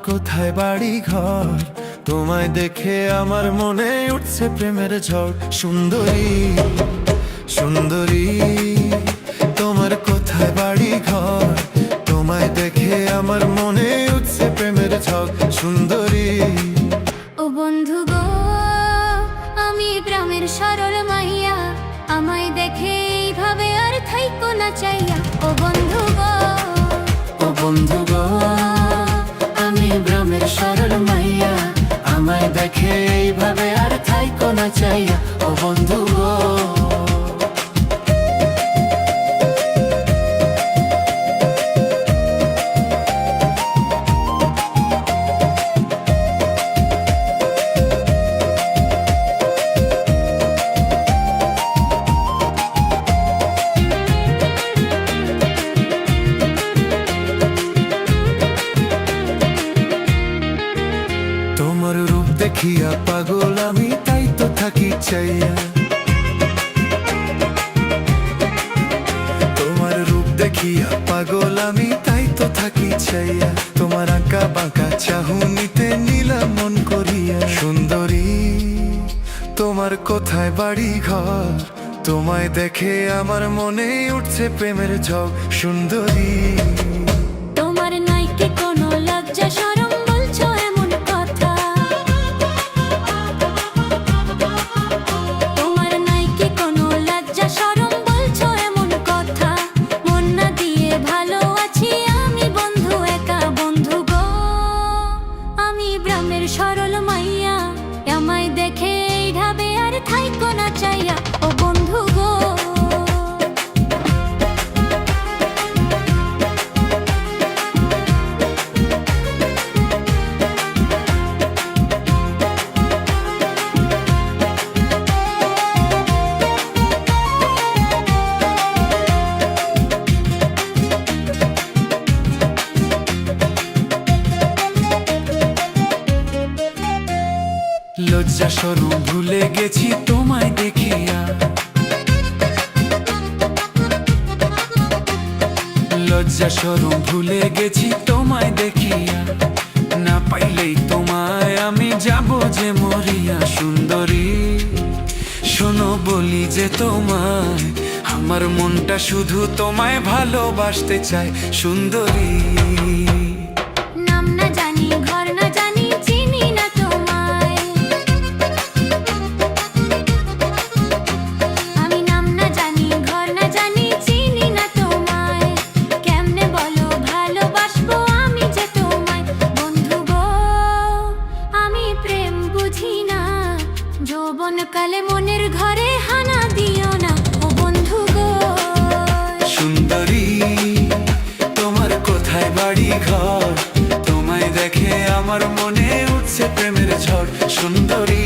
কোথায় বাড়ি ঘর, তোমায় দেখে আমার মনে উঠছে প্রেমের ঝড়। সুন্দরী সুন্দরী, তোমার কোথায় বাড়ি ঘর, তোমায় দেখে আমার মনে উঠছে প্রেমের ঝড়। সুন্দরী ও বন্ধু গো, আমি গ্রামের সরল মাইয়া, আমায় দেখে এইভাবে আর থাইকো না চাইয়া। ও বন্ধু গো, ও বন্ধু গো, আমি গ্রামের সরল মাইয়া, আমায় দেখে এইভাবে আর থাইকো না চাইয়া। ও বন্ধু গো, তোমার রূপ দেখিয়া পাগল আমি, তাই তো থাকি চাইয়া। তোমার রূপ দেখিয়া পাগল আমি, তাই তো থাকি চাইয়া। তোমার আঁকা বাঁকা চাহুনিতে নিলাম মন করিয়া। সুন্দরী, তোমার কোথায় বাড়ি ঘর, তোমায় দেখে আমার মনে উঠছে প্রেমের ঝড়। সুন্দরী তোমার নাই কি কোনো লজ্জা শরম, বলছো এমন কথা? তোমার নাই কি কোনো লজ্জা শরম, বলছো এমন কথা? মন না দিয়ে ভালো আছি আমি বন্ধু একা। বন্ধু গো, আমি গ্রামের সরল মাইয়া, আমায় দেখে এই ঢাবে আর থাইকো না চাইয়া। ও বন্ধু গো, লজ্জা শরম ভুলে গেছি তোমায় দেখিয়া। লজ্জা শরম ভুলে গেছি তোমায় দেখিয়া। না পাইলেই তোমায় আমি যাব যে মরিয়া। সুন্দরী শোনো বলি যে তোমায়, আমার মনটা শুধু তোমায় ভালোবাসতে চায়। সুন্দরী নাম না জানি ঘর না জানি, চিনি না তোমায়। আমি নাম না জানি ঘর না জানি, চিনি না তোমায়। কেমনে বলো ভালোবাসবো আমি যে তোমায়। বন্ধু গো, আমি প্রেম বুঝি না, যৌবনকালে মনের ঘরে হানা দিও না। ও বন্ধু গো, সুন্দরী, তোমার কোথায় বাড়ি ঘর, তোমায় দেখে আমার মনে উঠছে প্রেমের ঝড়। সুন্দরী